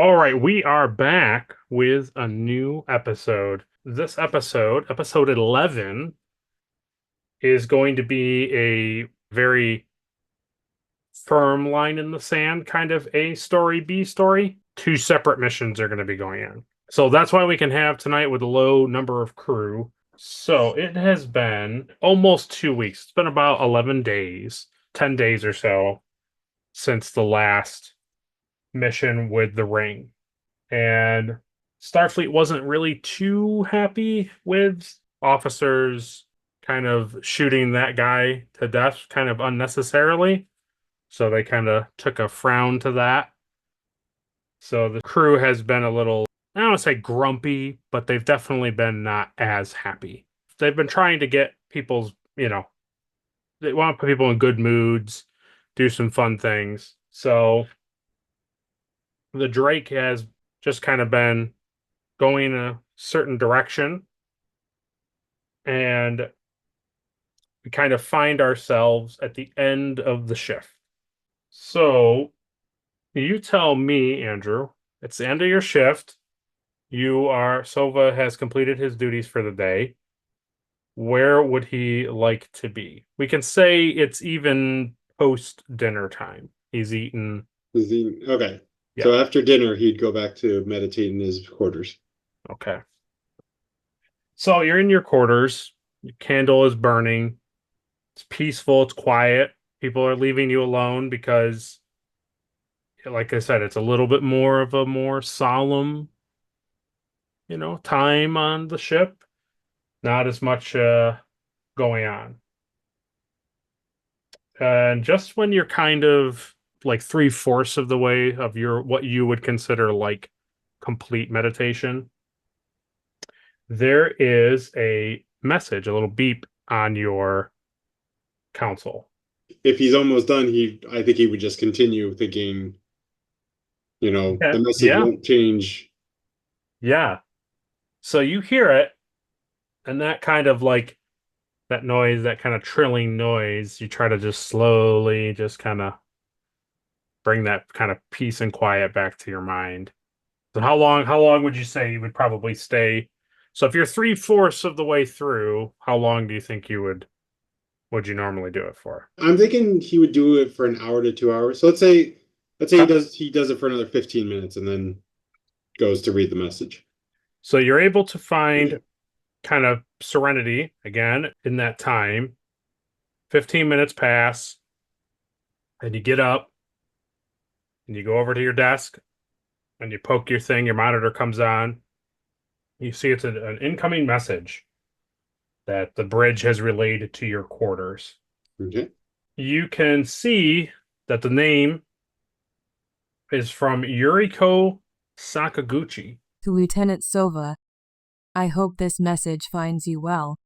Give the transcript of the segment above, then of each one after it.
All right, we are back with a new episode. This episode, episode 11, is going to be a very firm line in the sand kind of A story, B story. Two separate missions are going to be going on. So that's why we can have tonight with a low number of crew. So it has been almost 2 weeks. It's been about 11 days, 10 days or so since the last mission with the ring. And Starfleet wasn't really too happy with officers kind of shooting that guy to death kind of unnecessarily. So they kind of took a frown to that. So the crew has been a little, I don't want to say grumpy, but they've definitely been not as happy. They've been trying to get people's, they want to put people in good moods, do some fun things. So the Drake has just kind of been going in a certain direction, and we kind of find ourselves at the end of the shift. So you tell me, Andrew, it's the end of your shift. Sova has completed his duties for the day. Where would he like to be? We can say it's even post dinner time. He's eaten. Okay. Yeah. So after dinner, he'd go back to meditate in his quarters. Okay. So you're in your quarters. Your candle is burning. It's peaceful. It's quiet. People are leaving you alone because, like I said, it's a little bit more of a more solemn, time on the ship. Not as much going on. And just when you're kind of like three-fourths of the way of your what you would consider like complete meditation, there is a message, a little beep on your console. If he's almost done, I think he would just continue thinking, Yeah. the message Yeah. won't change. Yeah. So you hear it, and that kind of like that noise, that kind of trilling noise, you try to just slowly just kind of bring that kind of peace and quiet back to your mind. So how long would you say you would probably stay? So if you're three-fourths of the way through, how long do you think would you normally do it for? I'm thinking he would do it for an hour to 2 hours. So let's say Okay. he does it for another 15 minutes and then goes to read the message. So you're able to find kind of serenity again in that time. 15 minutes pass, and you get up and you go over to your desk and you poke your thing, your monitor comes on. You see it's an incoming message that the bridge has relayed to your quarters. Okay. You can see that the name is from Yuriko Sakaguchi. To Lieutenant Sova, I hope this message finds you well.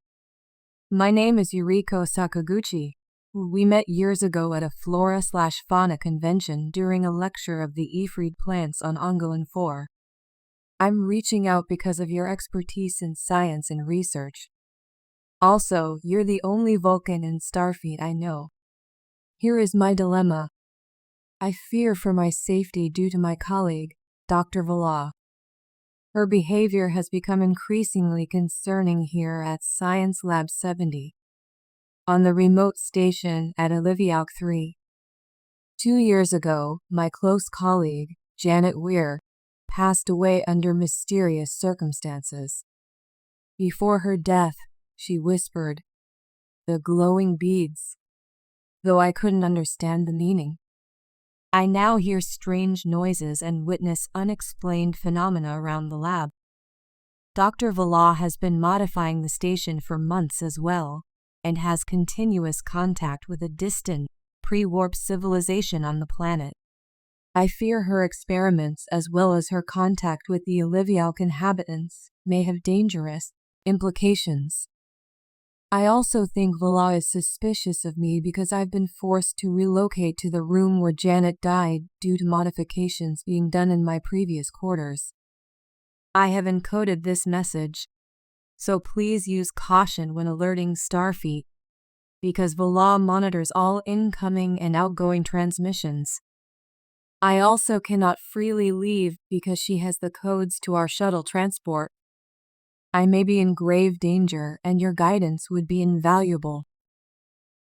My name is Yuriko Sakaguchi. We met years ago at a flora/fauna convention during a lecture of the Ephried plants on Ungolin 4. I'm reaching out because of your expertise in science and research. Also, you're the only Vulcan in Starfleet I know. Here is my dilemma. I fear for my safety due to my colleague, Dr. Vela. Her behavior has become increasingly concerning here at Science Lab 70, on the remote station at Oliviauk 3. 2 years ago, my close colleague, Janet Weir, passed away under mysterious circumstances. Before her death, she whispered, "The glowing beads," though I couldn't understand the meaning. I now hear strange noises and witness unexplained phenomena around the lab. Dr. Vela has been modifying the station for months as well, and has continuous contact with a distant, pre-warp civilization on the planet. I fear her experiments as well as her contact with the Oliviauk inhabitants may have dangerous implications. I also think Vela is suspicious of me because I've been forced to relocate to the room where Janet died due to modifications being done in my previous quarters. I have encoded this message, so please use caution when alerting Starfleet, because Vela monitors all incoming and outgoing transmissions. I also cannot freely leave because she has the codes to our shuttle transport. I may be in grave danger and your guidance would be invaluable.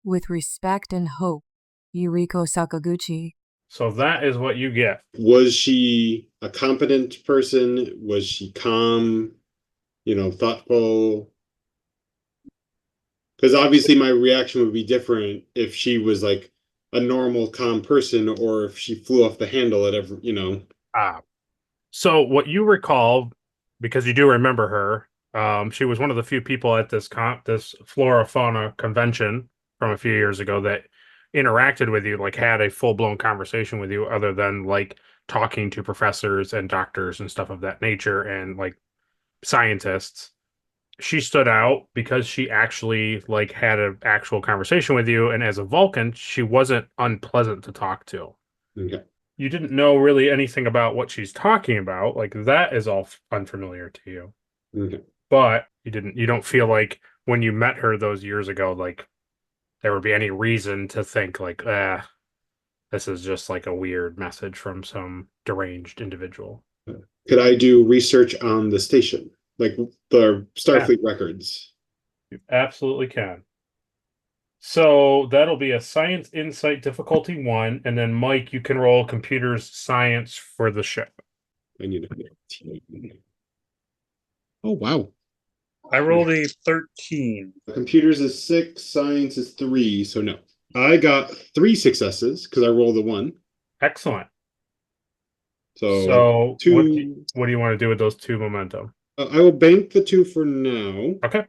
With respect and hope, Yuriko Sakaguchi. So that is what you get. Was she a competent person? Was she calm, thoughtful? Because obviously my reaction would be different if she was like a normal, calm person or if she flew off the handle at every. Ah. So what you recall, because you do remember her, she was one of the few people at this flora fauna convention from a few years ago that interacted with you, like had a full blown conversation with you, other than like talking to professors and doctors and stuff of that nature and like scientists. She stood out because she actually like had an actual conversation with you, and as a Vulcan, she wasn't unpleasant to talk to. Okay. You didn't know really anything about what she's talking about. Like that is all unfamiliar to you. Okay. But you don't feel like when you met her those years ago, like there would be any reason to think like, this is just like a weird message from some deranged individual. Could I do research on the station, like the Yeah, Starfleet records? you absolutely can. So that'll be a science insight difficulty 1, and then Mike, you can roll computers science for the ship. I need a. Oh wow. I rolled a 13. Computers is 6, science is 3, so no. I got 3 successes because I rolled a 1. Excellent. So two. What do you want to do with those 2 momentum? I will bank the 2 for now. Okay.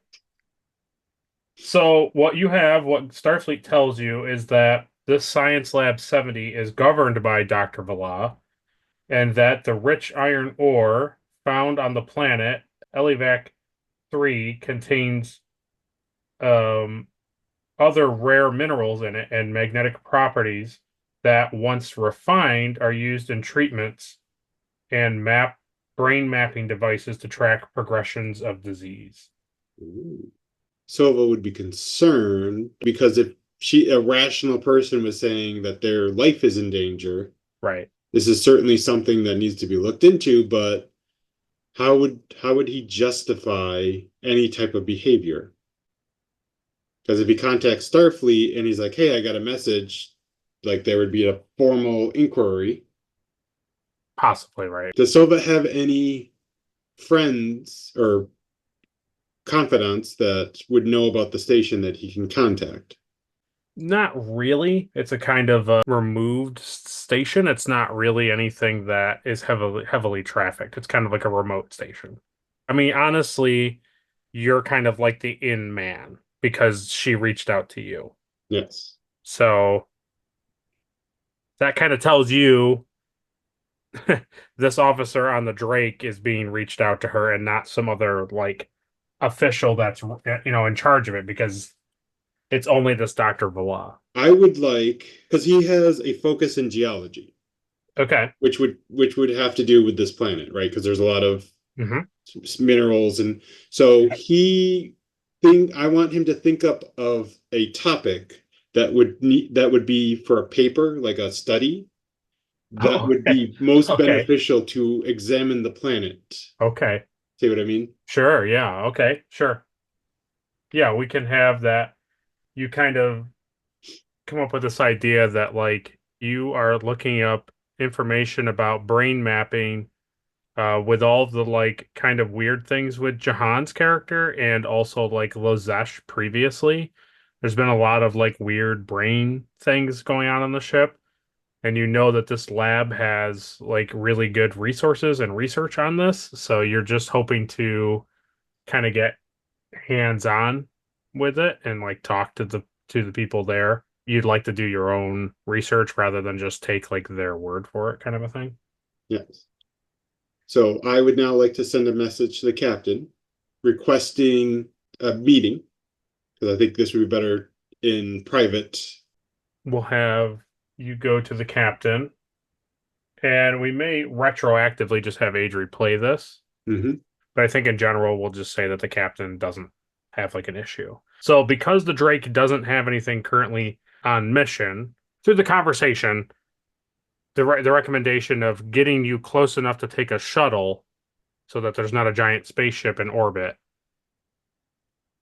So what Starfleet tells you is that this Science Lab 70 is governed by Dr. Vela, and that the rich iron ore found on the planet Elivac 3 contains other rare minerals in it and magnetic properties that, once refined, are used in treatments and brain mapping devices to track progressions of disease. Ooh. Sova would be concerned because if a rational person was saying that their life is in danger, Right. this is certainly something that needs to be looked into, but how would he justify any type of behavior? Because if he contacts Starfleet and he's like, hey, I got a message, like there would be a formal inquiry. Possibly, right. Does Sova have any friends or confidants that would know about the station that he can contact? Not really. It's a kind of a removed station. It's not really anything that is heavily trafficked. It's kind of like a remote station. I mean, honestly, you're kind of like the in man because she reached out to you. Yes. So that kind of tells you this officer on the Drake is being reached out to her and not some other like official that's in charge of it, because it's only this Dr. Vela. I would like, because he has a focus in geology, Okay. which would have to do with this planet, right? Because there's a lot of minerals, and so I want him to think up of a topic that would be for a paper, like a study, that would be most Okay. beneficial to examine the planet. Okay. See what I mean? Sure. Yeah. Okay. Sure. Yeah, we can have that. You kind of come up with this idea that like you are looking up information about brain mapping with all the like kind of weird things with Jahan's character and also like Lozesh previously. There's been a lot of like weird brain things going on the ship. And you know that this lab has like really good resources and research on this. So you're just hoping to kind of get hands on with it and like talk to the people there. You'd like to do your own research rather than just take like their word for it, kind of a thing. Yes. So I would now like to send a message to the captain requesting a meeting, because I think this would be better in private. We'll have you go to the captain, and we may retroactively just have Adri play this. Mm-hmm. But I think in general, we'll just say that the captain doesn't have like an issue. So because the Drake doesn't have anything currently on mission, through the conversation, the recommendation of getting you close enough to take a shuttle so that there's not a giant spaceship in orbit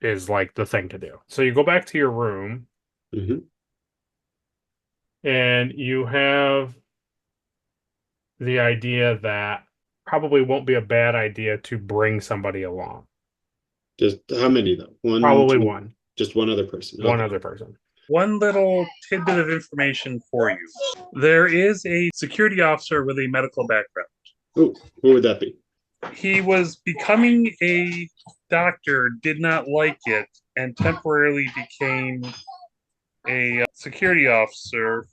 is like the thing to do. So you go back to your room and you have the idea that probably won't be a bad idea to bring somebody along. Just how many though? Probably one. Just one other person. One other person. One little tidbit of information for you. There is a security officer with a medical background. Oh, who would that be? He was becoming a doctor, did not like it, and temporarily became a security officer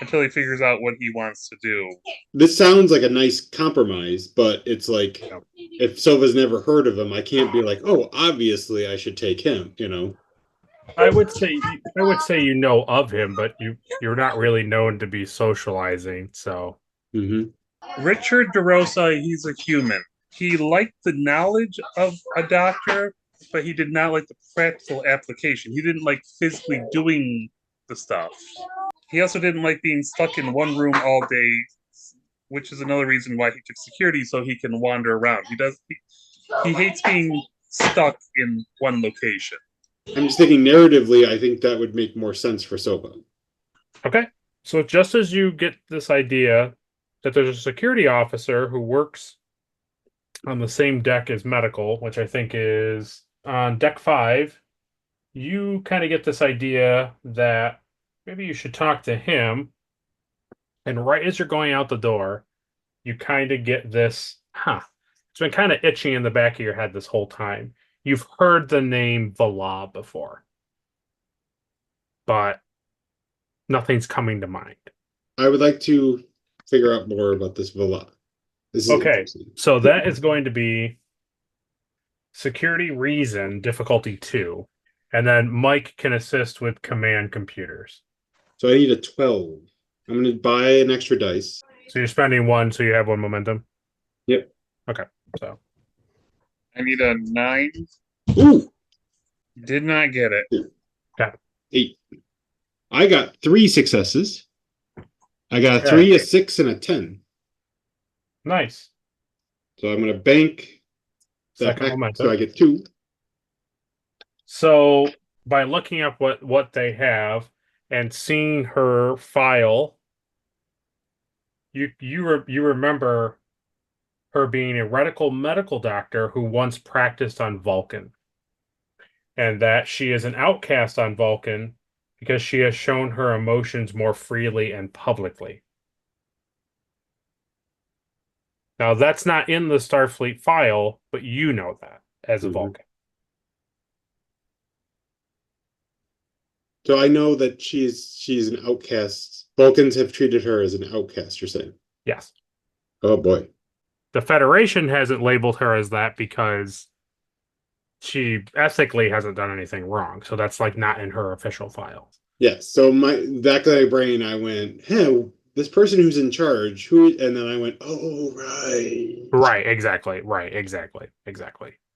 until he figures out what he wants to do. This sounds like a nice compromise, but it's like if Sova's never heard of him, I can't be like, oh, obviously I should take him, you know. I would say you know of him, but you're not really known to be socializing, so. Richard DeRosa, he's a human. He liked the knowledge of a doctor, but he did not like the practical application. He didn't like physically doing the stuff. He also didn't like being stuck in one room all day, which is another reason why he took security, so he can wander around. He hates being stuck in one location. I'm just thinking narratively, I think that would make more sense for Sova. Okay. So just as you get this idea that there's a security officer who works on the same deck as medical, which I think is on deck 5, you kind of get this idea that maybe you should talk to him. And right as you're going out the door, you kind of get this, it's been kind of itching in the back of your head this whole time. You've heard the name Vala before, but nothing's coming to mind. I would like to figure out more about this Vala. Okay, so that is going to be security reason difficulty 2, and then Mike can assist with command computers. So I need a 12. I'm going to buy an extra dice. So you're spending 1, so you have 1 momentum? Yep. Okay, so. I need a 9. Ooh! Did not get it. Okay. 8. I got 3 successes. I got a 3, a 6, and a 10. Nice. So I'm going to bank that back, so I get 2. So by looking up what they have and seeing her file, you remember her being a radical medical doctor who once practiced on Vulcan, and that she is an outcast on Vulcan because she has shown her emotions more freely and publicly. Now, that's not in the Starfleet file, but you know that as a Vulcan. So I know that she's an outcast. Vulcans have treated her as an outcast, you're saying? Yes. Oh, boy. The Federation hasn't labeled her as that because she ethically hasn't done anything wrong. So that's like not in her official file. Yes. So back of my brain, I went, hey, this person who's in charge, and then I went, oh, right. Right, exactly.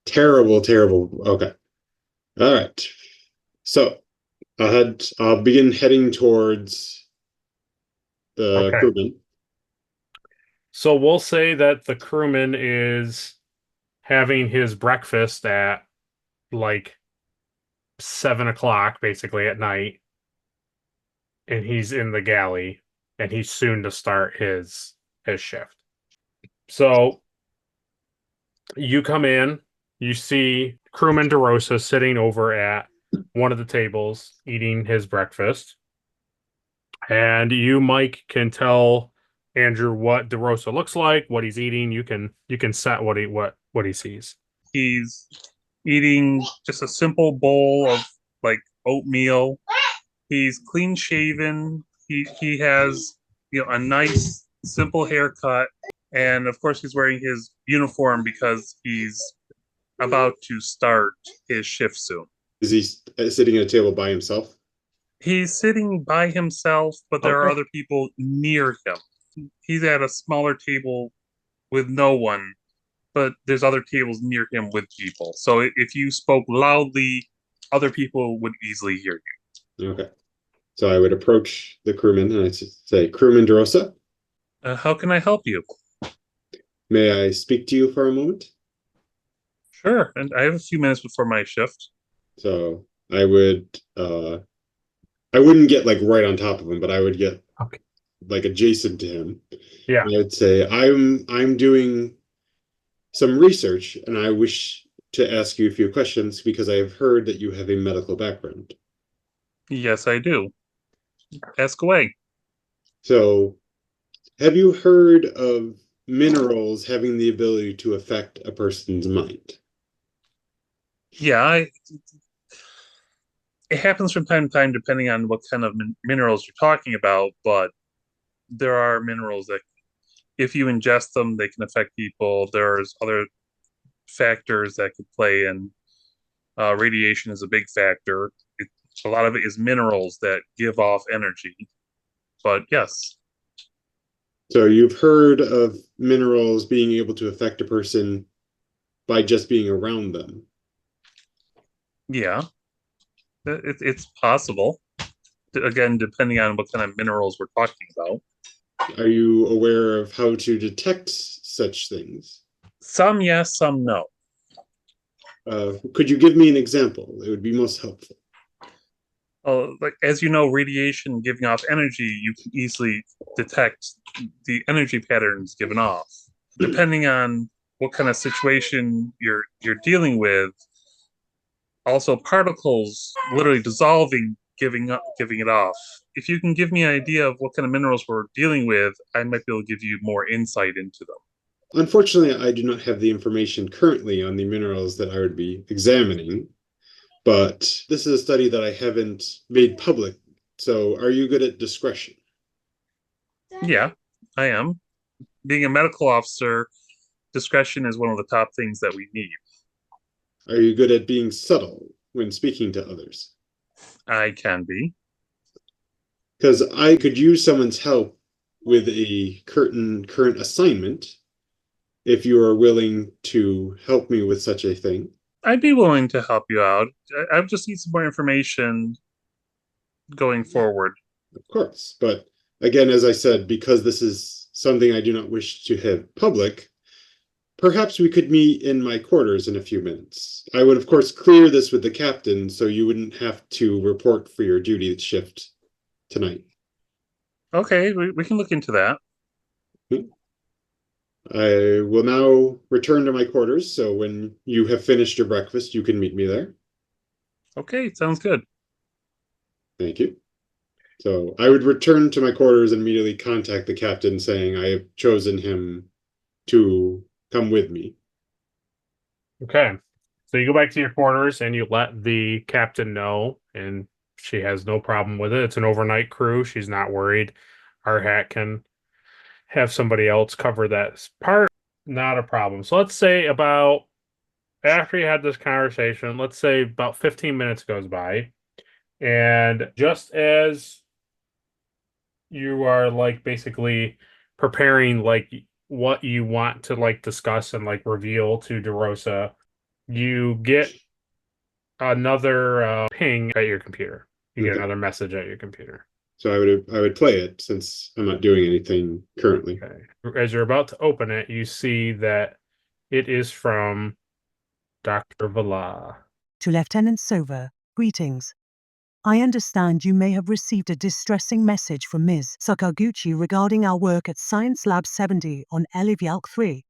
Terrible. Okay. All right. So I'll begin heading towards the crewman. So we'll say that the crewman is having his breakfast at like 7 o'clock, basically at night, and he's in the galley, and he's soon to start his shift. So you come in, you see crewman DeRosa sitting over at one of the tables eating his breakfast, and you, Mike, can tell Andrew what DeRosa looks like, what he's eating. You can set what he sees. He's eating just a simple bowl of like oatmeal. He's clean shaven. He has a nice simple haircut, and of course he's wearing his uniform because he's about to start his shift soon. Is he sitting at a table by himself? He's sitting by himself, but there are other people near him. He's at a smaller table with no one, but there's other tables near him with people. So if you spoke loudly, other people would easily hear you. Okay. So I would approach the crewman and I'd say, Crewman DeRosa, How can I help you? May I speak to you for a moment? Sure, and I have a few minutes before my shift. So I wouldn't get like right on top of him, but I would get Okay. like adjacent to him. Yeah. And I'd say, I'm doing some research and I wish to ask you a few questions because I have heard that you have a medical background. Yes, I do. Ask away. So, have you heard of minerals having the ability to affect a person's mind? Yeah, it happens from time to time depending on what kind of minerals you're talking about, but there are minerals that if you ingest them, they can affect people. There's other factors that could play in. Radiation is a big factor. A lot of it is minerals that give off energy. But yes, So, you've heard of minerals being able to affect a person by just being around them. yeah, it's possible. Again, depending on what kind of minerals we're talking about. Are you aware of how to detect such things? Some yes, some no. Could you give me an example? It would be most helpful. Like as you know, radiation giving off energy, you can easily detect the energy patterns given off. Depending on what kind of situation you're dealing with, also particles literally dissolving, giving it off. If you can give me an idea of what kind of minerals we're dealing with, I might be able to give you more insight into them. Unfortunately, I do not have the information currently on the minerals that I would be examining, but this is a study that I haven't made public. So, are you good at discretion? Yeah, I am. Being a medical officer, discretion is one of the top things that we need. Are you good at being subtle when speaking to others? I can be. Because I could use someone's help with a current assignment if you are willing to help me with such a thing. I'd be willing to help you out. I just need some more information going forward. Of course. But again, as I said, because this is something I do not wish to have public, perhaps we could meet in my quarters in a few minutes. I would, of course, clear this with the captain so you wouldn't have to report for your duty shift tonight. Okay, we can look into that. I will now return to my quarters, so when you have finished your breakfast, you can meet me there. Okay, sounds good. Thank you. So I would return to my quarters and immediately contact the captain saying I have chosen him to come with me. Okay. So you go back to your quarters and you let the captain know, and she has no problem with it. It's an overnight crew. She's not worried. Our hat can have somebody else cover that part. Not a problem. So let's say about after you had this conversation, let's say about 15 minutes goes by, and just as you are like basically preparing like what you want to like discuss and like reveal to DeRosa, you get another ping at your computer. You get Okay. another message at your computer. So I would play it since I'm not doing anything currently. Okay. As you're about to open it, you see that it is from Dr. Vela. To Lieutenant Sova, greetings. I understand you may have received a distressing message from Ms. Sakaguchi regarding our work at Science Lab 70 on Elivyalk 3.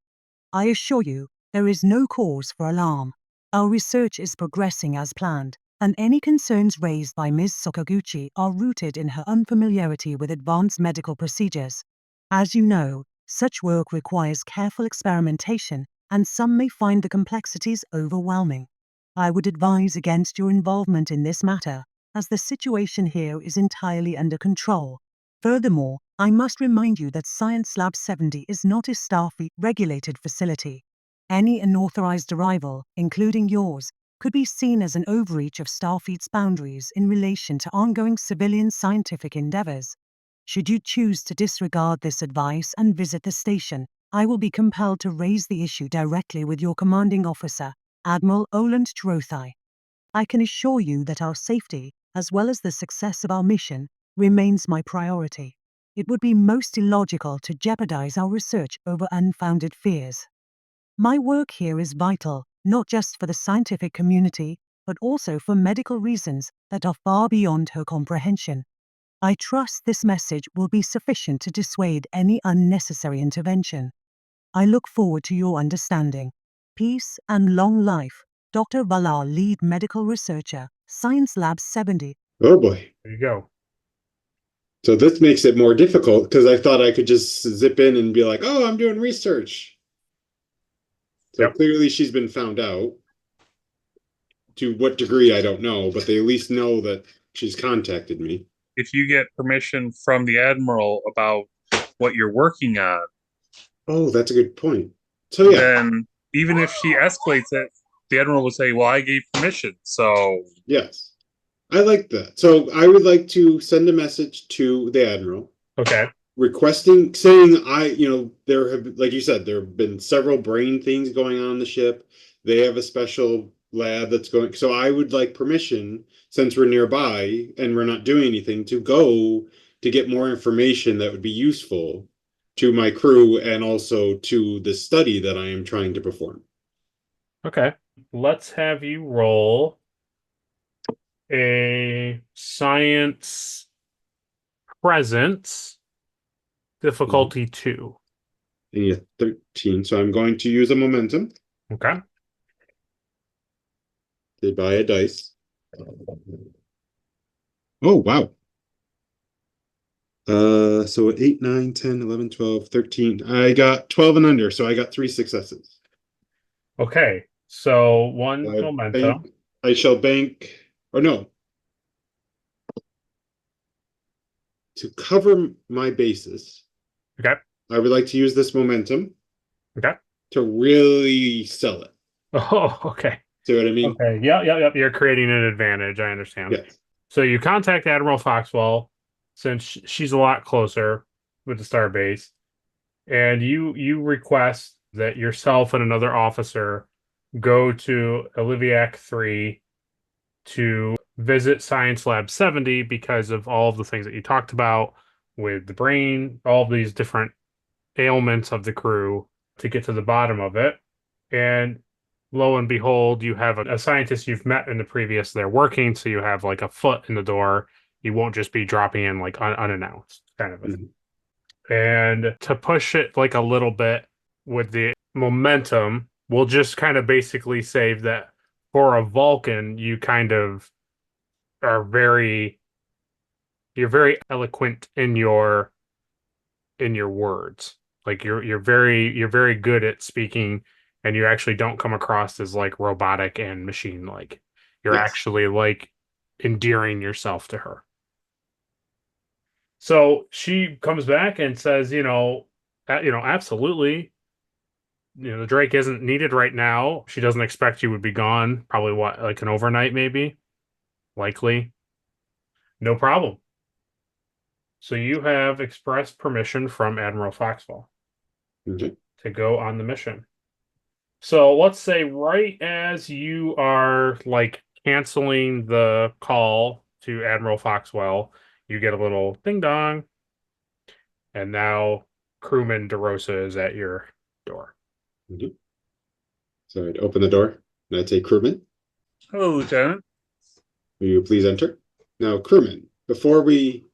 I assure you, there is no cause for alarm. Our research is progressing as planned, and any concerns raised by Ms. Sakaguchi are rooted in her unfamiliarity with advanced medical procedures. As you know, such work requires careful experimentation, and some may find the complexities overwhelming. I would advise against your involvement in this matter, as the situation here is entirely under control. Furthermore, I must remind you that Science Lab 70 is not a Starfleet-regulated facility. Any unauthorized arrival, including yours, could be seen as an overreach of Starfleet's boundaries in relation to ongoing civilian scientific endeavors. Should you choose to disregard this advice and visit the station, I will be compelled to raise the issue directly with your commanding officer, Admiral Oland Trothai. I can assure you that our safety, as well as the success of our mission, remains my priority. It would be most illogical to jeopardize our research over unfounded fears. My work here is vital, not just for the scientific community, but also for medical reasons that are far beyond her comprehension. I trust this message will be sufficient to dissuade any unnecessary intervention. I look forward to your understanding. Peace and long life, Dr. Valar, lead medical researcher, Science Lab 70. Oh boy. There you go. So this makes it more difficult because I thought I could just zip in and be like, oh, I'm doing research. So Yep. clearly she's been found out. To what degree, I don't know, but they at least know that she's contacted me. If you get permission from the Admiral about what you're working on, Oh, that's a good point. So yeah, then even if she escalates it, the Admiral will say, well, I gave permission. So yes, I like that. So I would like to send a message to the Admiral Okay. requesting, saying there have, like you said, there have been several brain things going on the ship. They have a special lab that's going. So I would like permission, since we're nearby and we're not doing anything, to go to get more information that would be useful to my crew and also to the study that I am trying to perform. Okay. Let's have you roll a science presence difficulty 2. And 13. So I'm going to use a momentum. Okay. They buy a dice. Oh, wow. So 8, 9, 10, 11, 12, 13. I got 12 and under, so I got 3 successes. Okay. So one I momentum. I shall bank, or no. To cover my bases, Okay. I would like to use this momentum Okay. to really sell it. Oh, okay. See what I mean? Okay. Yep. You're creating an advantage. I understand. Yes. So you contact Admiral Foxwell, since she's a lot closer with the starbase, and you request that yourself and another officer go to Oliviac 3 to visit Science Lab 70 because of all of the things that you talked about with the brain, all of these different ailments of the crew, to get to the bottom of it. And lo and behold, you have a scientist you've met in the previous there working, so you have like a foot in the door. You won't just be dropping in like unannounced kind of a thing. And to push it like a little bit with the momentum, we'll just kind of basically say that for a Vulcan, you kind of are you're very eloquent in your words. Like you're very good at speaking, and you actually don't come across as like robotic and machine like. You're Yes. actually like endearing yourself to her. So she comes back and says, absolutely. The Drake isn't needed right now. She doesn't expect you would be gone. Probably like an overnight, maybe. Likely. No problem. So you have expressed permission from Admiral Foxwell to go on the mission. So let's say right as you are like canceling the call to Admiral Foxwell, you get a little ding dong, and now crewman DeRosa is at your door. So I'd open the door and I'd say, crewman, hello, Lieutenant. will you please enter? Now, crewman, before we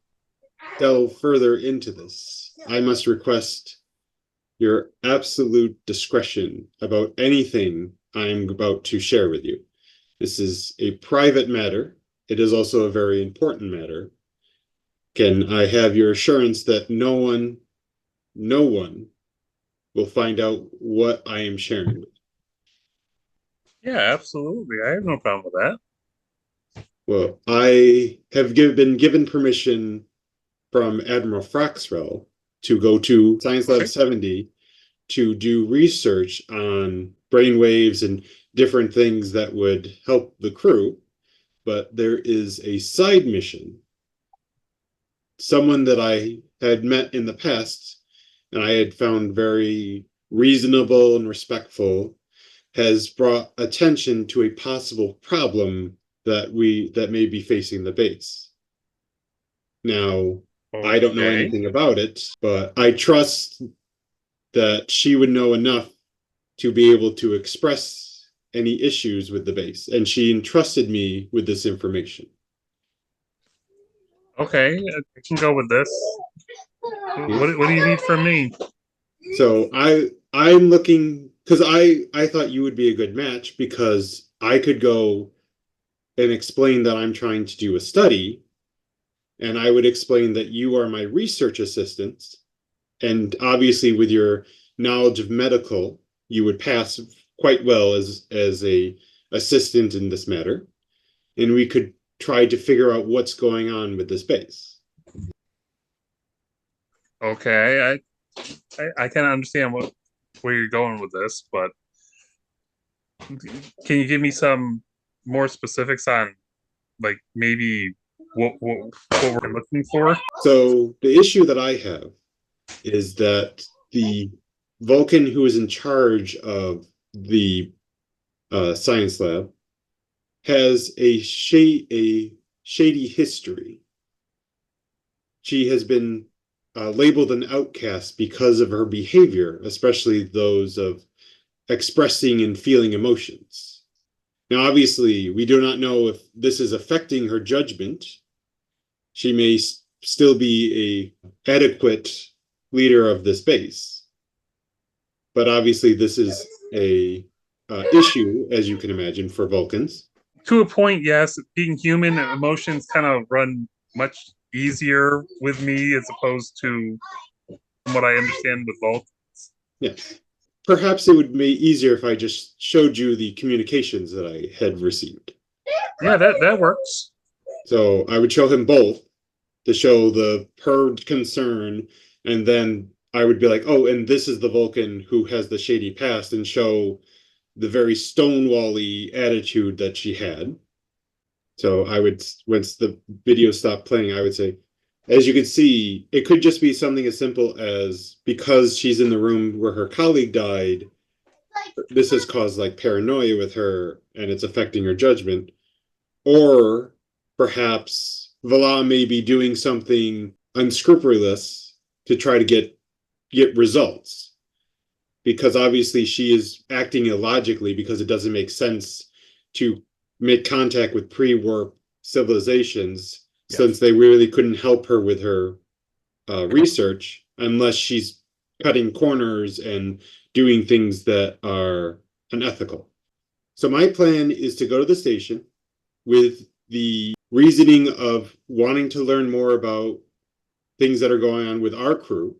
delve further into this, I must request your absolute discretion about anything I'm about to share with you. This is a private matter. It is also a very important matter. Can I have your assurance that no one will find out what I am sharing? Yeah, absolutely. I have no problem with that. Well, I have been given permission from Admiral Foxwell to go to Science Lab 70 to do research on brainwaves and different things that would help the crew. But there is a side mission. Someone that I had met in the past and I had found very reasonable and respectful has brought attention to a possible problem that may be facing the base. Now, I don't know anything about it, but I trust that she would know enough to be able to express any issues with the base, and she entrusted me with this information. Okay, I can go with this. What do you need from me? So I'm looking because I thought you would be a good match because I could go and explain that I'm trying to do a study, and I would explain that you are my research assistant, and obviously with your knowledge of medical, you would pass quite well as a assistant in this matter, and we could try to figure out what's going on with this base. Okay, I can understand where you're going with this, but can you give me some more specifics on, like, maybe what we're looking for? So the issue that I have is that the Vulcan who is in charge of the science lab has a shady history. She has been labeled an outcast because of her behavior, especially those of expressing and feeling emotions. Now, obviously, we do not know if this is affecting her judgment. She may still be a adequate leader of this base, but obviously, this is a issue, as you can imagine, for Vulcans. To a point, yes. Being human, emotions kind of run much easier with me as opposed to what I understand with Vulcans. Yes. Perhaps it would be easier if I just showed you the communications that I had received. Yeah, that works. So I would show him both to show her concern, and then I would be like, oh, and this is the Vulcan who has the shady past, and show the very stonewally attitude that she had. So I would, once the video stopped playing, I would say, as you can see, it could just be something as simple as because she's in the room where her colleague died, this has caused like paranoia with her and it's affecting her judgment. Or perhaps Vala may be doing something unscrupulous to try to get results. Because obviously she is acting illogically because it doesn't make sense to make contact with pre-warp civilizations, since they really couldn't help her with her research unless she's cutting corners and doing things that are unethical. So my plan is to go to the station with the reasoning of wanting to learn more about things that are going on with our crew.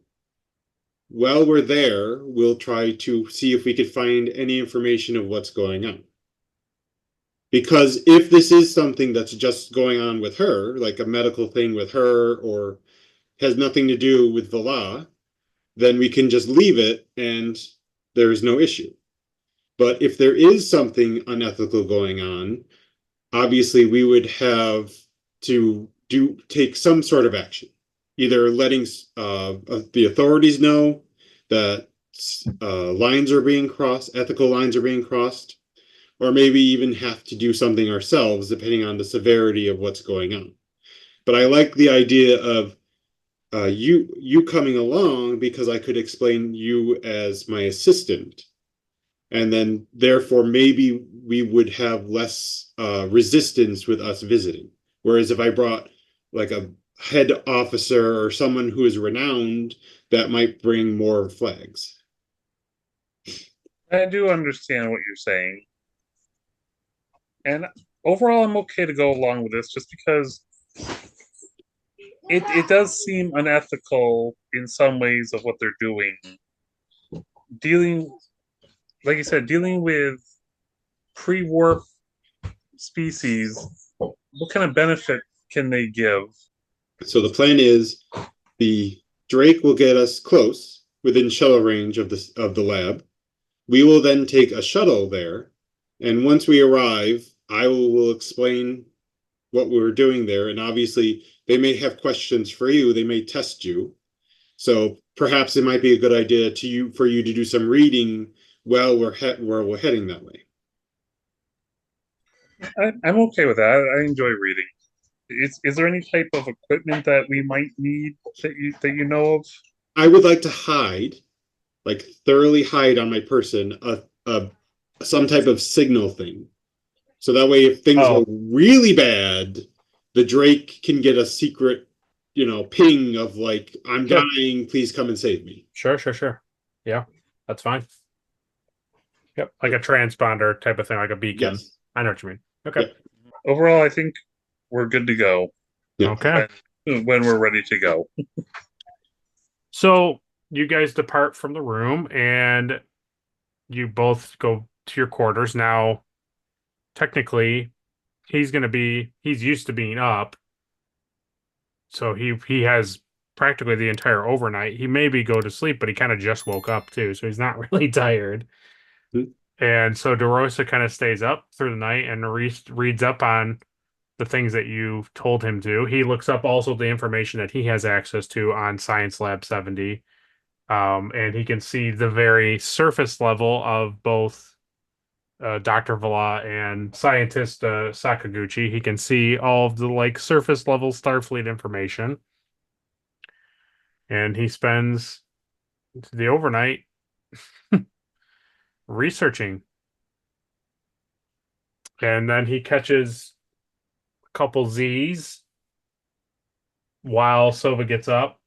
While we're there, we'll try to see if we could find any information of what's going on. Because if this is something that's just going on with her, like a medical thing with her, or has nothing to do with Vala, then we can just leave it and there's no issue. But if there is something unethical going on, obviously we would have to take some sort of action, either letting the authorities know that lines are being crossed, ethical lines are being crossed, or maybe even have to do something ourselves, depending on the severity of what's going on. But I like the idea of you coming along because I could explain you as my assistant, and then therefore maybe we would have less resistance with us visiting. Whereas if I brought like a head officer or someone who is renowned, that might bring more flags. I do understand what you're saying. And overall, I'm okay to go along with this just because it does seem unethical in some ways of what they're doing. Dealing, like you said, dealing with pre-warp species, what kind of benefit can they give? So the plan is the Drake will get us close within shuttle range of the lab. We will then take a shuttle there, and once we arrive, I will explain what we're doing there. And obviously, they may have questions for you. They may test you. So perhaps it might be a good idea for you to do some reading while we're heading that way. I'm okay with that. I enjoy reading. Is there any type of equipment that we might need that you know of? I would like to hide, like thoroughly hide on my person, a some type of signal thing. So that way, if things go Oh, really bad, the Drake can get a secret, ping of like, I'm sure, dying, please come and save me. sure. Yeah, that's fine. Yep, like a transponder type of thing, like a beacon. Yes. I know what you mean. Okay. Yep. Overall, I think we're good to go Yeah. Okay. when we're ready to go. So you guys depart from the room and you both go to your quarters. Now, technically, he's used to being up. So he has practically the entire overnight. He maybe go to sleep, but he kind of just woke up too, so he's not really tired. Hmm. And so DeRosa kind of stays up through the night and reads up on the things that you've told him to. He looks up also the information that he has access to on Science Lab 70. And he can see the very surface level of both Dr. Vela and scientist Sakaguchi. He can see all of the like surface level Starfleet information. And he spends the overnight researching. And then he catches a couple Z's while Sova gets up.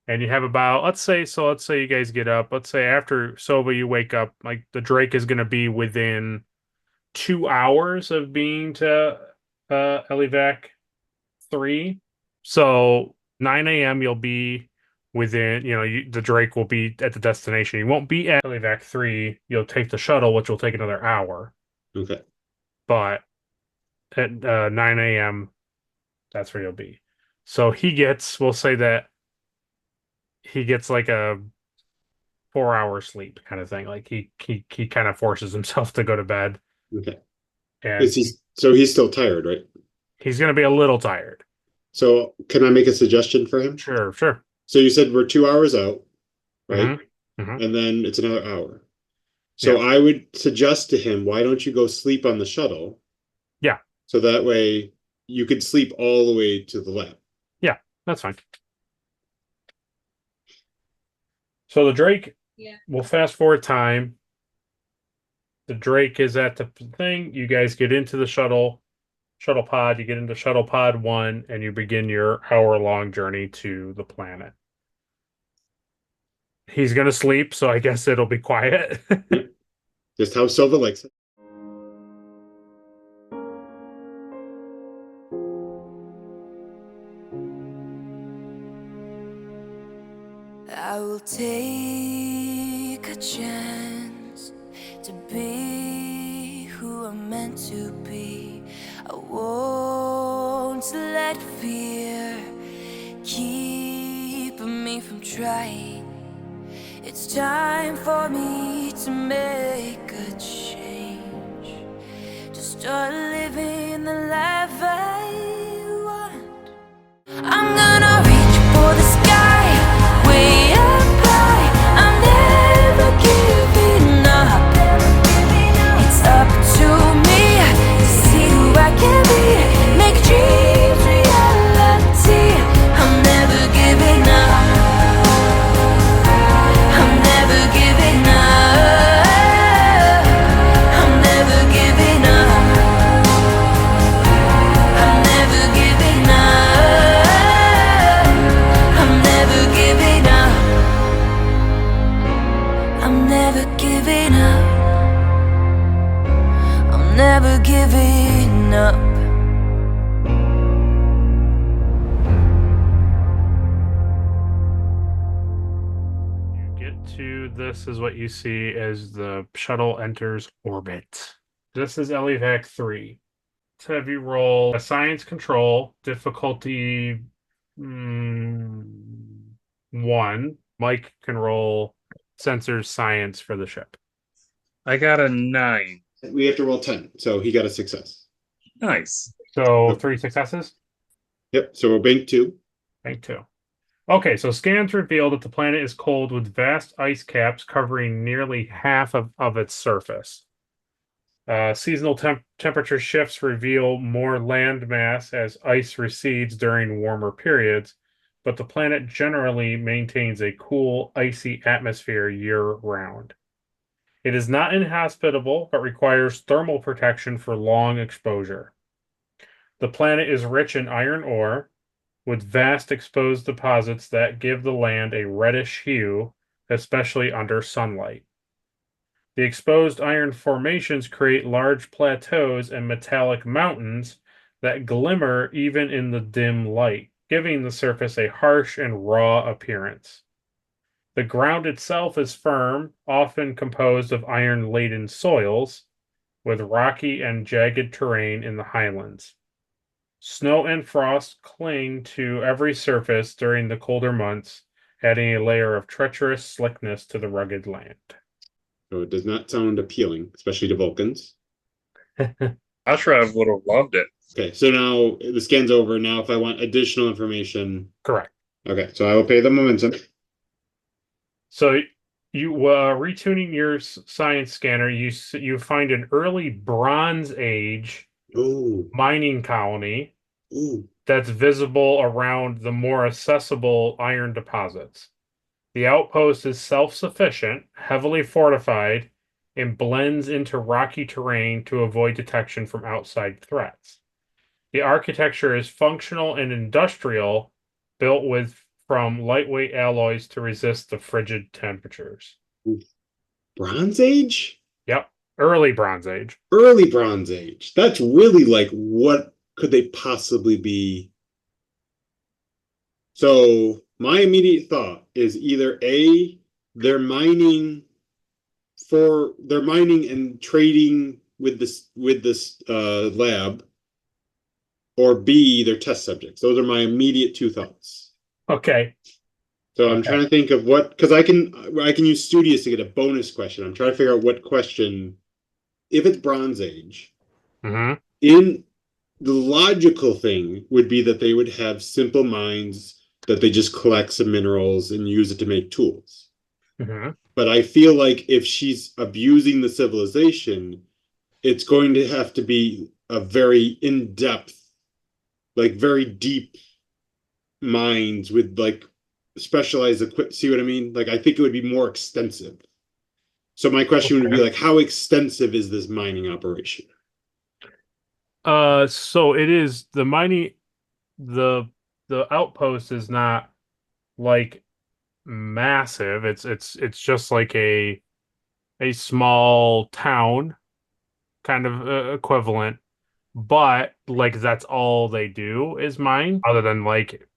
And you have about, let's say you guys get up. Let's say after Sova, you wake up, like the Drake is going to be within 2 hours of being to Elivac 3. So 9 a.m. you'll be within, the Drake will be at the destination. You won't be at Elivac 3. You'll take the shuttle, which will take another hour. Okay. But at 9 a.m., that's where you'll be. So we'll say that he gets like a 4 hour sleep kind of thing. Like he kind of forces himself to go to bed, Okay. and So he's still tired, right? he's going to be a little tired. So can I make a suggestion for him? Sure. So you said we're 2 hours out, right? Mm-hmm. And then it's another hour. So Yeah. I would suggest to him, why don't you go sleep on the shuttle? Yeah. So that way you could sleep all the way to the lab. Yeah, that's fine. So the Drake, we'll fast forward time. The Drake is at the thing. You guys get into the shuttle pod. You get into shuttle pod 1, and you begin your hour-long journey to the planet. He's gonna sleep, so I guess it'll be quiet. Just how Sova likes it. I will take a chance to be who I'm meant to be. I won't let fear keep me from trying. It's time for me to make a change, to start living the life I want. I'm gonna reach for the sky, way up high. I'm never giving up. It's up to me to see who I can be, make dreams reality. I'm never giving up. I'm never giving up. I'm never giving up. I'm never giving up. I'm never giving up. I'm never giving up. I'm never giving up. You get to this is what you see as the shuttle enters orbit. This is Elivac 3. To have you roll a science control difficulty 1. Mike can roll sensors science for the ship. I got a 9. We have to roll 10. So he got a success. Nice. So 3 successes? Yep. So we're bank 2. Bank 2. Okay, so scans reveal that the planet is cold with vast ice caps covering nearly half of its surface. Seasonal temperature shifts reveal more land mass as ice recedes during warmer periods, but the planet generally maintains a cool, icy atmosphere year-round. It is not inhospitable, but requires thermal protection for long exposure. The planet is rich in iron ore, with vast exposed deposits that give the land a reddish hue, especially under sunlight. The exposed iron formations create large plateaus and metallic mountains that glimmer even in the dim light, giving the surface a harsh and raw appearance. The ground itself is firm, often composed of iron-laden soils, with rocky and jagged terrain in the highlands. Snow and frost cling to every surface during the colder months, adding a layer of treacherous slickness to the rugged land. So it does not sound appealing, especially to Vulcans. Ashraf would have loved it. Okay, so now the scan's over. Now, if I want additional information, Correct. okay, so I will pay the momentum. So you retuning your science scanner, you find an early Bronze Age Ooh, mining colony ooh. that's visible around the more accessible iron deposits. The outpost is self-sufficient, heavily fortified, and blends into rocky terrain to avoid detection from outside threats. The architecture is functional and industrial, built from lightweight alloys to resist the frigid temperatures. Bronze Age? Yep, early Bronze Age. Early Bronze Age. That's really like what could they possibly be? So my immediate thought is either A, they're mining and trading with this lab, or B, they're test subjects. Those are my immediate two thoughts. Okay. So I'm trying to think of what, because I can use Studious to get a bonus question. I'm trying to figure out what question, if it's Bronze Age, in the logical thing would be that they would have simple mines that they just collect some minerals and use it to make tools. But I feel like if she's abusing the civilization, it's going to have to be a very in-depth, like very deep mines with like specialized equipment. See what I mean? Like I think it would be more extensive. So my question would be like, how extensive is this mining operation? So it is the mining, the outpost is not like massive. It's just like a small town kind of equivalent, but like that's all they do is mine, other than like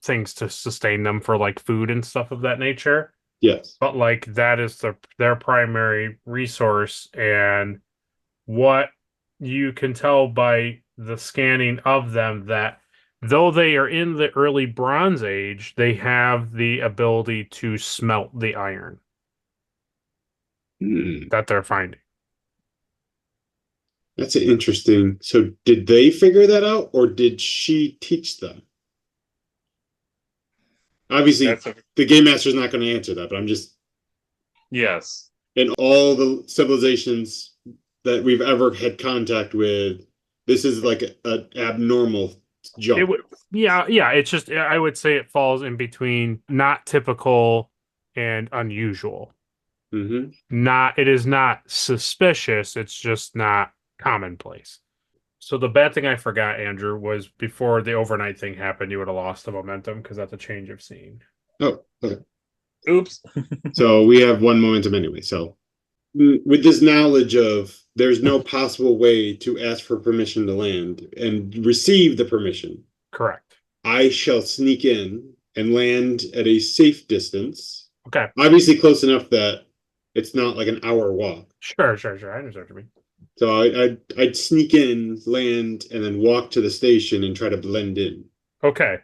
things to sustain them for like food and stuff of that nature. Yes. But like that is their primary resource, and what you can tell by the scanning of them that though they are in the early Bronze Age, they have the ability to smelt the iron that they're finding. That's interesting. So did they figure that out, or did she teach them? Obviously, the game master is not going to answer that, but I'm just... Yes. In all the civilizations that we've ever had contact with, this is like an abnormal jump. Yeah. It's just, I would say it falls in between not typical and unusual. It is not suspicious. It's just not commonplace. So the bad thing I forgot, Andrew, was before the overnight thing happened, you would have lost the momentum because that's a change of scene. Oh, okay. Oops. So we have one momentum anyway. So with this knowledge of there's no possible way to ask for permission to land and receive the permission. Correct. I shall sneak in and land at a safe distance. Okay. Obviously close enough that it's not like an hour walk. Sure. I understand what you mean. So I'd sneak in, land, and then walk to the station and try to blend in. Okay.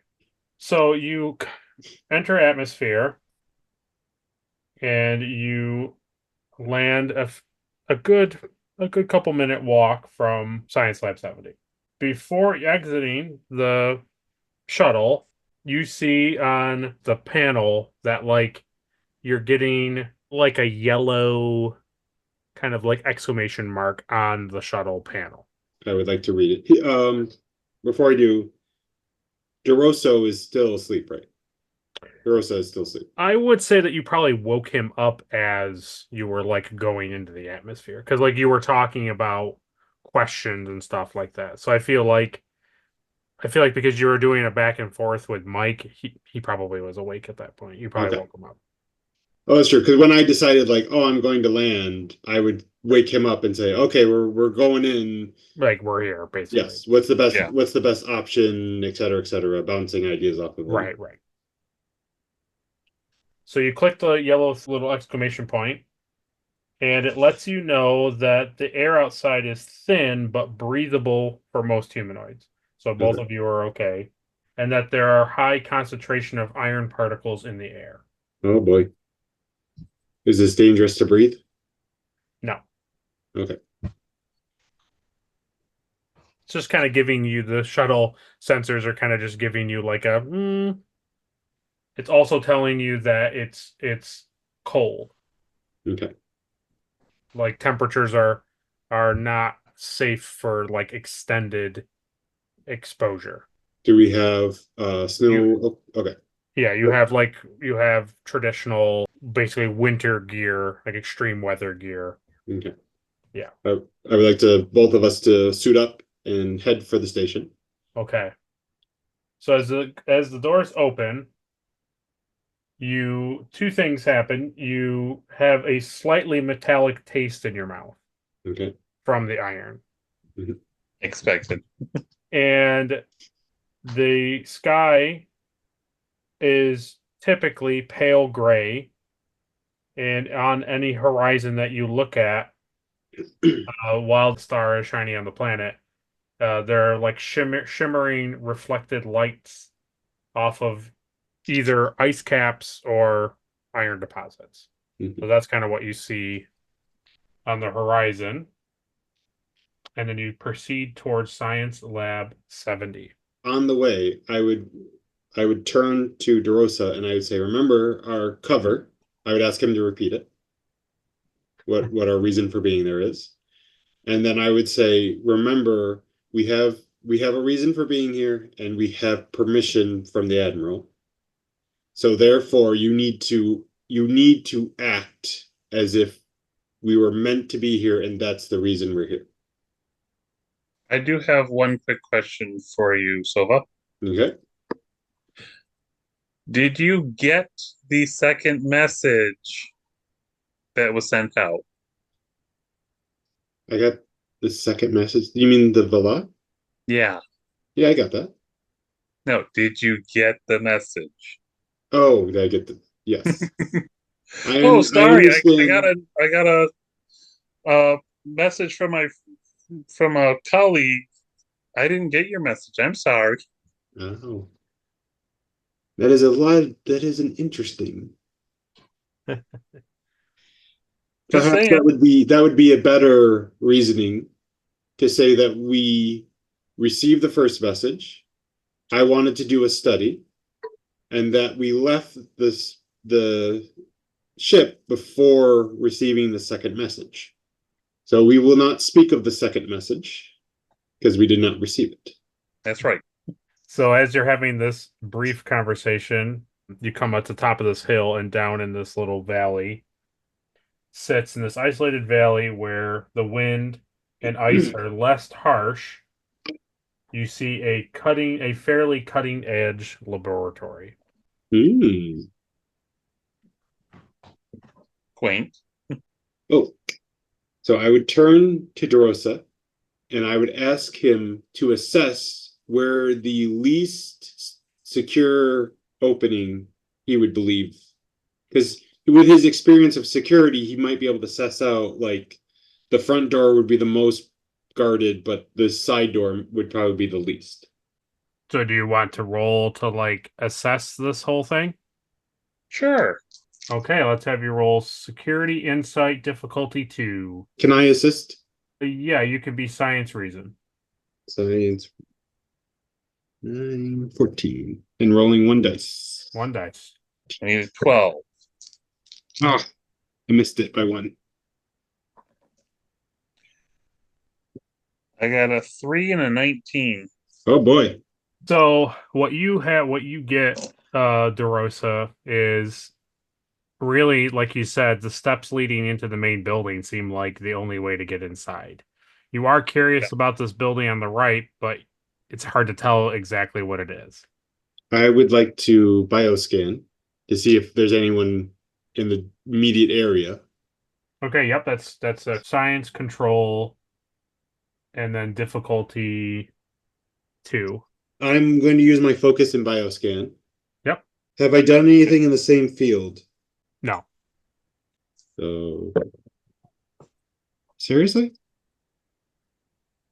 So you enter atmosphere and you land a good couple minute walk from Science Lab 70. Before exiting the shuttle, you see on the panel that like you're getting like a yellow kind of like exclamation mark on the shuttle panel. I would like to read it. Before I do, DeRosso is still asleep, right? DeRosso is still asleep. I would say that you probably woke him up as you were like going into the atmosphere, because like you were talking about questions and stuff like that. So I feel like because you were doing a back and forth with Mike, he probably was awake at that point. You probably woke him up. Oh, that's true. Because when I decided, like, oh, I'm going to land, I would wake him up and say, okay, we're going in. Like, we're here, basically. Yes. What's the best option, et cetera, bouncing ideas off of him. Right. So you click the yellow little exclamation point, and it lets you know that the air outside is thin but breathable for most humanoids. So both of you are okay. And that there are high concentration of iron particles in the air. Oh, boy. Is this dangerous to breathe? No. Okay. It's just kind of giving you, the shuttle sensors are kind of just giving you like a, it's also telling you that it's cold. Okay. Like temperatures are not safe for like extended exposure. Do we have snow? Okay. Yeah, you have traditional, basically winter gear, like extreme weather gear. Okay. Yeah. I would like both of us to suit up and head for the station. Okay. So as the doors open, two things happen. You have a slightly metallic taste in your mouth. Okay. From the iron. Mm-hmm. Expected. And the sky is typically pale gray, and on any horizon that you look at, while the star is shining on the planet, there are like shimmering reflected lights off of either ice caps or iron deposits. Mm-hmm. So that's kind of what you see on the horizon. And then you proceed towards Science Lab 70. On the way, I would turn to DeRosa and I would say, remember our cover. I would ask him to repeat it. What our reason for being there is. And then I would say, remember, we have a reason for being here and we have permission from the Admiral. So therefore you need to act as if we were meant to be here and that's the reason we're here. I do have one quick question for you, Sova. Okay. Did you get the second message that was sent out? I got the second message. You mean the Villa? Yeah. Yeah, I got that. No, did you get the message? Oh, did I get the yes. Oh, sorry. I got a message from a colleague. I didn't get your message. I'm sorry. Oh. That is an interesting. Perhaps that would be a better reasoning to say that we received the first message. I wanted to do a study, and that we left the ship before receiving the second message. So we will not speak of the second message because we did not receive it. That's right. So as you're having this brief conversation, you come up to the top of this hill, and down in this little valley sits in this isolated valley where the wind and ice are less harsh. You see a fairly cutting edge laboratory. Quaint. Oh, so I would turn to DeRosa and I would ask him to assess where the least secure opening he would believe. Because with his experience of security, he might be able to suss out, like, the front door would be the most guarded, but the side door would probably be the least. So do you want to roll to, like, assess this whole thing? Sure. Okay, let's have you roll security, insight, difficulty 2. Can I assist? Yeah, you could be science reason. Science 9, 14. And rolling 1 dice. 1 dice. I need 12. Oh, I missed it by 1. I got a 3 and a 19. Oh boy. So what you get, DeRosa, is really, like you said, the steps leading into the main building seem like the only way to get inside. You are curious about this building on the right, but it's hard to tell exactly what it is. I would like to bioscan to see if there's anyone in the immediate area. Okay, yep, that's a science control and then difficulty 2. I'm going to use my focus in bioscan. Yep. Have I done anything in the same field? No. So seriously?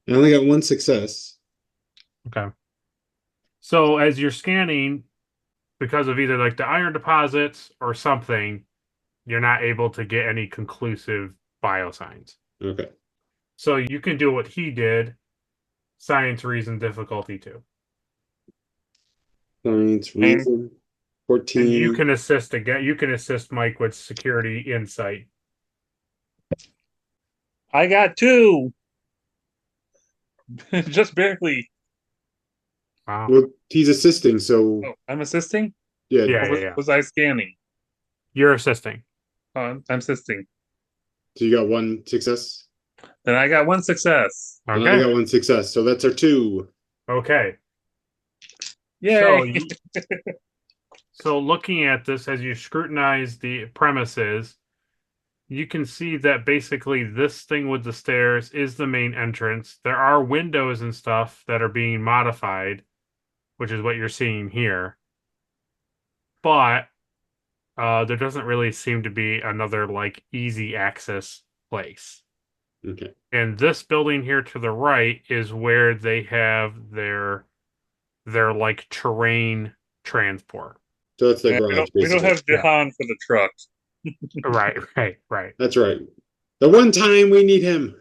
I only got one success. Okay. So as you're scanning, because of either like the iron deposits or something, you're not able to get any conclusive biosigns. Okay. So you can do what he did, science, reason, difficulty 2. Science, reason, 14. And you can assist again. You can assist Mike with security insight. I got 2. Just barely. Wow. Well, he's assisting, so Oh, I'm assisting? yeah. Yeah. Was I scanning? You're assisting. Oh, I'm assisting. So you got one success? Then I got 1 success. And I Okay. got one success, so that's our 2. Okay. Yay! So looking at this, as you scrutinize the premises, you can see that basically this thing with the stairs is the main entrance. There are windows and stuff that are being modified, which is what you're seeing here. But there doesn't really seem to be another like easy access place. Okay. And this building here to the right is where they have their like terrain transport. So that's the garage, we don't basically. have Jahan for the truck. Right. That's right. The one time we need him.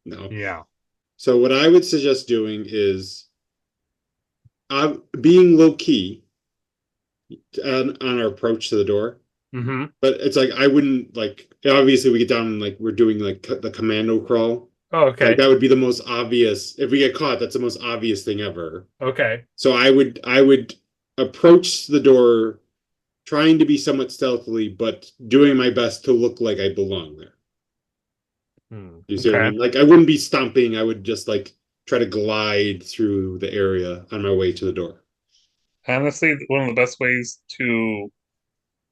No. Yeah. So what I would suggest doing is being low key on our approach to the door. Mm-hmm. But it's like I wouldn't like. Obviously, we get down and like we're doing like the commando crawl. Oh, okay. Like, that would be the most obvious. If we get caught, that's the most obvious thing ever. Okay. So I would approach the door, trying to be somewhat stealthily, but doing my best to look like I belong there. You see what I mean? Like I wouldn't be stomping. I would just like try to glide through the area on my way to the door. Honestly, one of the best ways to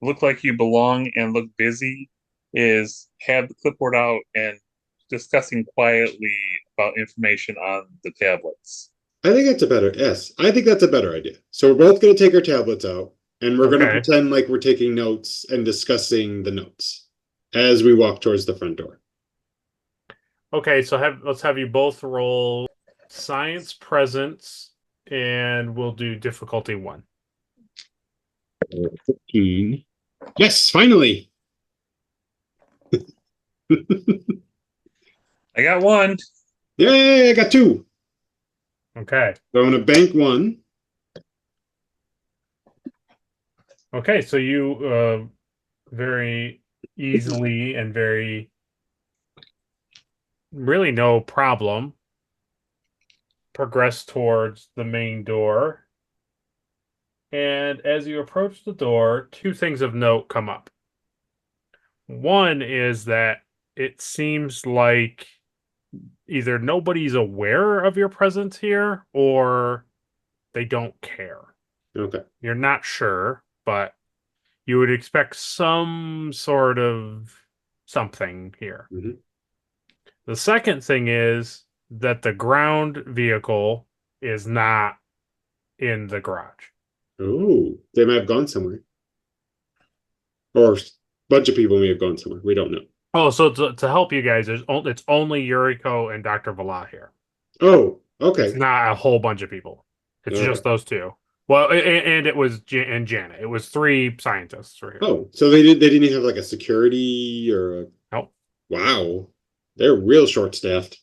look like you belong and look busy is have the clipboard out and discussing quietly about information on the tablets. I think that's a better I think that's a better idea. So we're both going to take our tablets out and we're going to pretend like we're taking notes and discussing the notes as we walk towards the front door. Okay, so let's have you both roll science presence, and we'll do difficulty 1. 15. Yes, finally. I got 1. Yay, I got 2. Okay. So I'm going to bank 1. Okay, so you very easily and very really no problem progress towards the main door. And as you approach the door, 2 things of note come up. One is that it seems like either nobody's aware of your presence here or they don't care. Okay. You're not sure, but you would expect some sort of something here. Mm-hmm. The second thing is that the ground vehicle is not in the garage. Oh, they may have gone somewhere. Or a bunch of people may have gone somewhere. We don't know. Oh, so to help you guys, it's only Yuriko and Dr. Vala here. Oh, okay. It's not a whole bunch of people. It's just those 2. Well, and it was and Janet. It was 3 scientists right here. Oh, so they didn't have like a security or a... Nope. Wow. They're real short-staffed.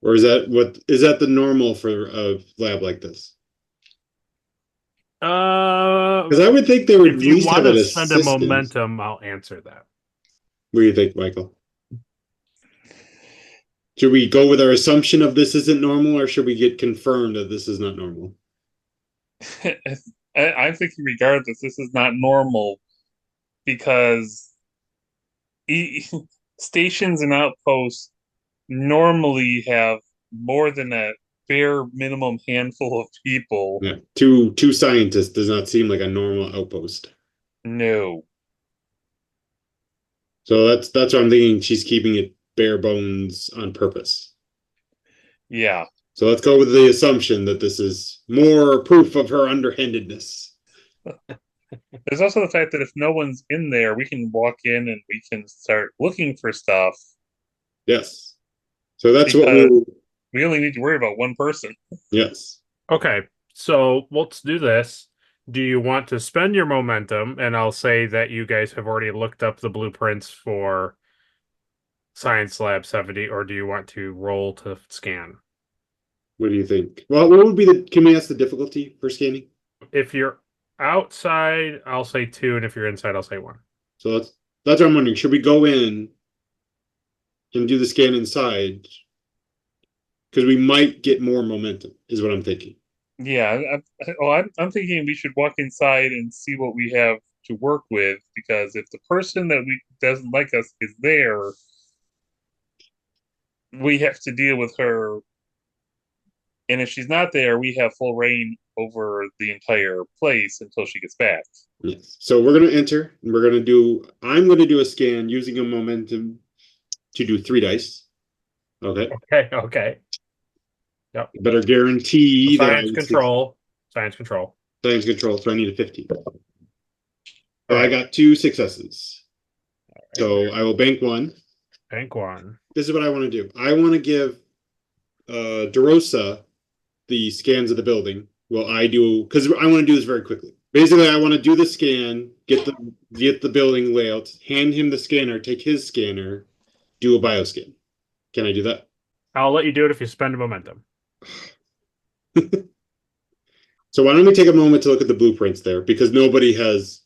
Or is that the normal for a lab like this? Because I would think they would at least have an assistant. If you want to spend a momentum, I'll answer that. What do you think, Michael? Should we go with our assumption of this isn't normal, or should we get confirmed that this is not normal? I'm thinking, regardless, this is not normal because stations and outposts normally have more than a bare minimum handful of people. Yeah, two scientists does not seem like a normal outpost. No. So that's what I'm thinking. She's keeping it bare bones on purpose. Yeah. So let's go with the assumption that this is more proof of her underhandedness. There's also the fact that if no one's in there, we can walk in and we can start looking for stuff. Yes. So that's what we only need to worry about one person. Yes. Okay, so let's do this. Do you want to spend your momentum? And I'll say that you guys have already looked up the blueprints for Science Lab 70, or do you want to roll to scan? What do you think? Well, what would be can we ask the difficulty for scanning? If you're outside, I'll say 2, and if you're inside, I'll say 1. So that's what I'm wondering. Should we go in and do the scan inside? Because we might get more momentum, is what I'm thinking. Yeah, I'm thinking we should walk inside and see what we have to work with, because if the person that doesn't like us is there, we have to deal with her. And if she's not there, we have full reign over the entire place until she gets back. Yes. So we're going to enter, and I'm going to do a scan using a momentum to do 3 dice. Okay. Okay. Yep. Better guarantee Science control. Science control. Science control, so I need a 50. So I got 2 successes. Right. So I will bank 1. Bank 1. This is what I want to do. I want to give DeRosa the scans of the building. Well, I do, because I want to do this very quickly. Basically, I want to do the scan, get the building layout, hand him the scanner, take his scanner, do a bioscan. Can I do that? I'll let you do it if you spend a momentum. So why don't we take a moment to look at the blueprints there, because nobody has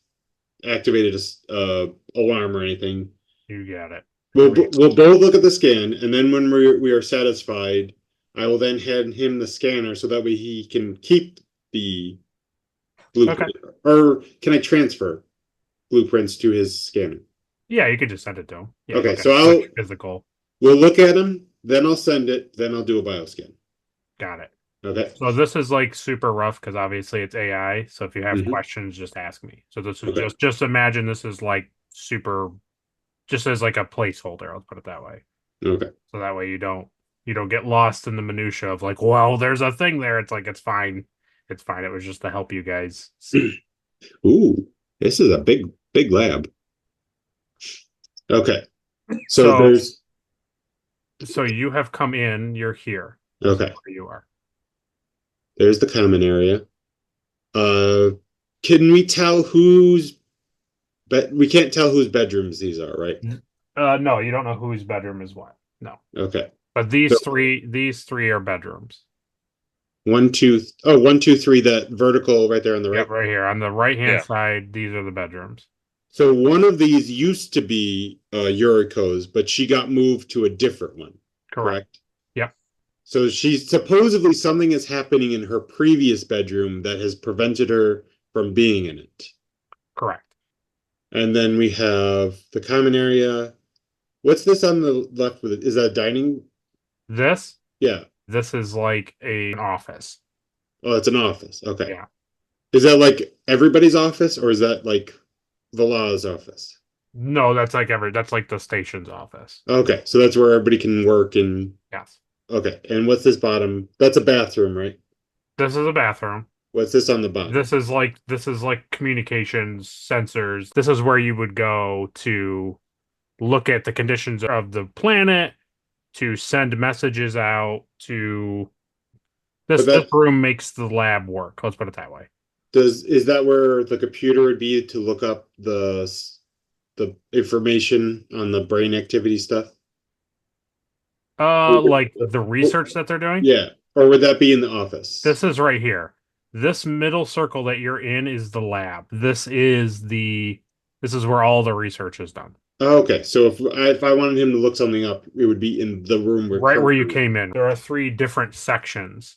activated a alarm or anything. You got it. We'll both look at the scan, and then when we are satisfied, I will then hand him the scanner so that way he can keep the blueprint. Okay. Or can I transfer blueprints to his scanner? Yeah, you could just send it to him. Yeah, okay, so physical. We'll look at him, then I'll send it, then I'll do a bioscan. Got it. Okay. So this is like super rough because obviously it's AI. So if you have questions, just ask me. So this is just imagine this is like super, just as like a placeholder. Let's put it that way. Okay. So that way you don't get lost in the minutia of like, well, there's a thing there. It's like it's fine. It's fine. It was just to help you guys see. Ooh, this is a big lab. Okay. So you have come in. You're here. Okay. Where you are. There's the common area. Can we tell whose we can't tell whose bedrooms these are, right? No, you don't know whose bedroom is what. No. Okay. But these three are bedrooms. 1, 2, 3, that vertical right there on the right. Yep, right here. On the right-hand side, these are the bedrooms. So one of these used to be Yuriko's, but she got moved to a different one. Correct? Yep. So supposedly something is happening in her previous bedroom that has prevented her from being in it. Correct. And then we have the common area. What's this on the left with it? Is that dining? This? Yeah. This is like an office. Oh, it's an office. Okay. Yeah. Is that like everybody's office, or is that like Vala's office? No, that's like the station's office. Okay, so that's where everybody can work and. Yes. Okay, and what's this bottom? That's a bathroom, right? This is a bathroom. What's this on the bottom? This is like communications sensors. This is where you would go to look at the conditions of the planet, to send messages out, to this room makes the lab work. Let's put it that way. Is that where the computer would be to look up the information on the brain activity stuff? Like the research that they're doing? Yeah. Or would that be in the office? This is right here. This middle circle that you're in is the lab. This is This is where all the research is done. Okay, so if I wanted him to look something up, it would be in the room Right where you came in. There are 3 different sections.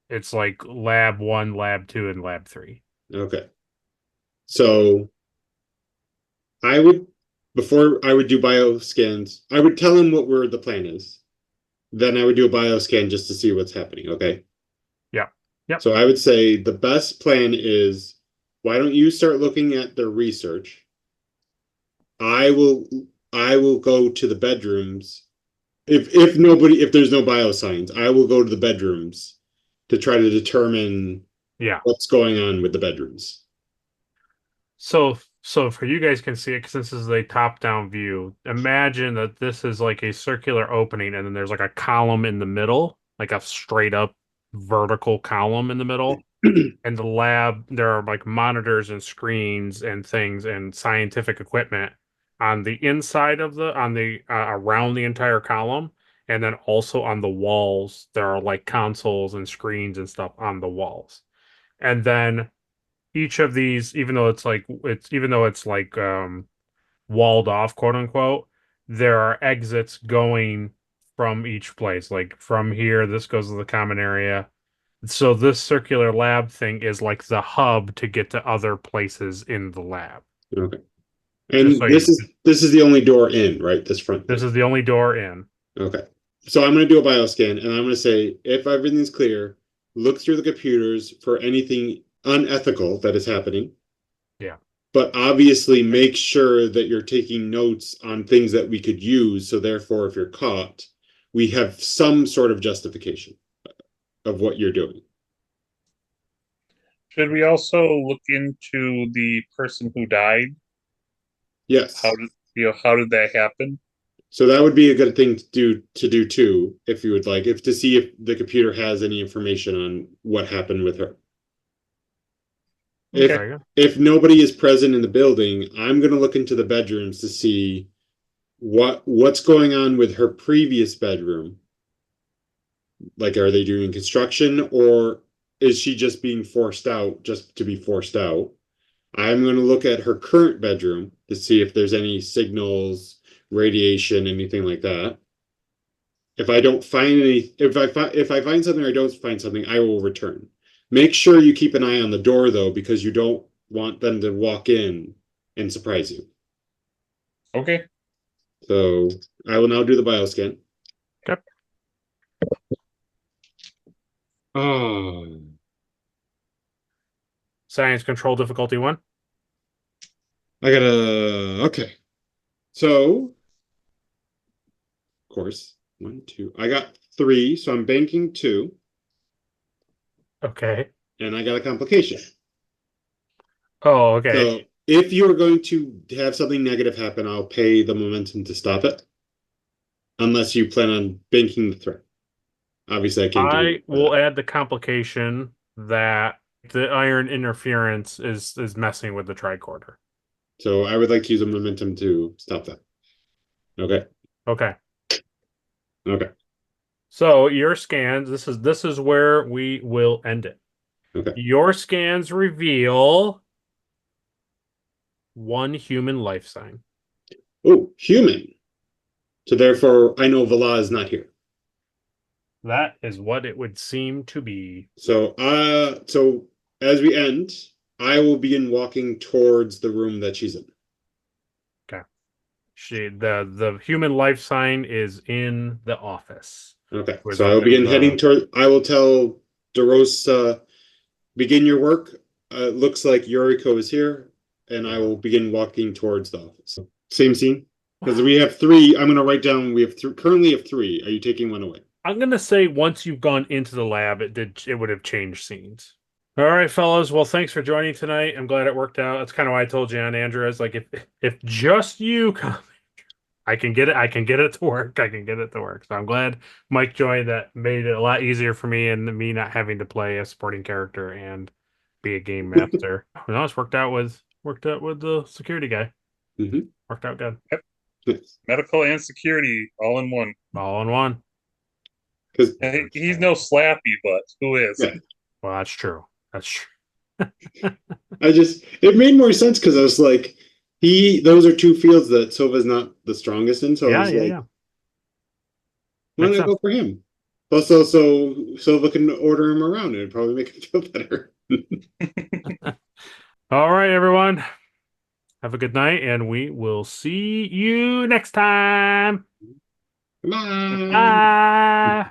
It's like lab 1, lab 2, and lab 3. Okay. So before I would do bioscans, I would tell him where the plan is. Then I would do a bioscan just to see what's happening, okay? Yeah. Yep. So I would say the best plan is, why don't you start looking at their research? I will go to the bedrooms. If there's no biosigns, I will go to the bedrooms to try to determine what's going on with the bedrooms. So for you guys can see it, since this is a top-down view, imagine that this is like a circular opening, and then there's like a column in the middle, like a straight-up vertical column in the middle. And the lab, there are like monitors and screens and things and scientific equipment on the inside of around the entire column. And then also on the walls, there are like consoles and screens and stuff on the walls. And then each of these, even though it's walled off, quote unquote, there are exits going from each place. Like from here, this goes to the common area. So this circular lab thing is like the hub to get to other places in the lab. Okay. And this is the only door in, right? This front. This is the only door in. Okay. So I'm going to do a bioscan, and I'm going to say, if everything's clear, look through the computers for anything unethical that is happening. Yeah. But obviously make sure that you're taking notes on things that we could use. So therefore, if you're caught, we have some sort of justification of what you're doing. Should we also look into the person who died? Yes. How did that happen? So that would be a good thing to do too, if you would like, to see if the computer has any information on what happened with her. Okay. If nobody is present in the building, I'm going to look into the bedrooms to see what's going on with her previous bedroom. Like, are they doing construction, or is she just being forced out just to be forced out? I'm going to look at her current bedroom to see if there's any signals, radiation, anything like that. If I don't find any, if I find something or I don't find something, I will return. Make sure you keep an eye on the door though, because you don't want them to walk in and surprise you. Okay. So I will now do the bioscan. Okay. Oh. Science control difficulty 1. Okay. So, of course, 1, 2. I got 3, so I'm banking 2. Okay. And I got a complication. Oh, okay. So if you are going to have something negative happen, I'll pay the momentum to stop it. Unless you plan on banking the threat. Obviously, I can't do it. I will add the complication that the iron interference is messing with the tricorder. So I would like to use a momentum to stop that. Okay. Okay. Okay. So your scans, this is where we will end it. Okay. Your scans reveal 1 human life sign. Oh, human. So therefore, I know Vala is not here. That is what it would seem to be. So as we end, I will begin walking towards the room that she's in. Okay. The human life sign is in the office. Okay. So I will begin heading toward. I will tell DeRosa, begin your work. Looks like Yoriko is here, and I will begin walking towards the office. Same scene, because we have 3. I'm going to write down. We have currently have 3. Are you taking 1 away? I'm gonna say once you've gone into the lab, it would have changed scenes. All right, fellas. Well, thanks for joining tonight. I'm glad it worked out. That's kind of why I told you on Andrew. I was like, if just you come, I can get it. I can get it to work. I can get it to work. So I'm glad Mike joined. That made it a lot easier for me, and me not having to play a supporting character and be a game master. No, it's worked out with the security guy. Mm-hmm. Worked out good. Yep. Nice. Medical and security all in one. All in one. He's no Slappy, but who is? Yeah. Well, that's true. That's true. It made more sense because I was like, those are two fields that Sova's not the strongest in. So I was like, why Makes not go for him? Plus, also Sova can order him around and it'd probably make him feel better. All right, everyone. Have a good night, and we will see you next time. Bye. Bye.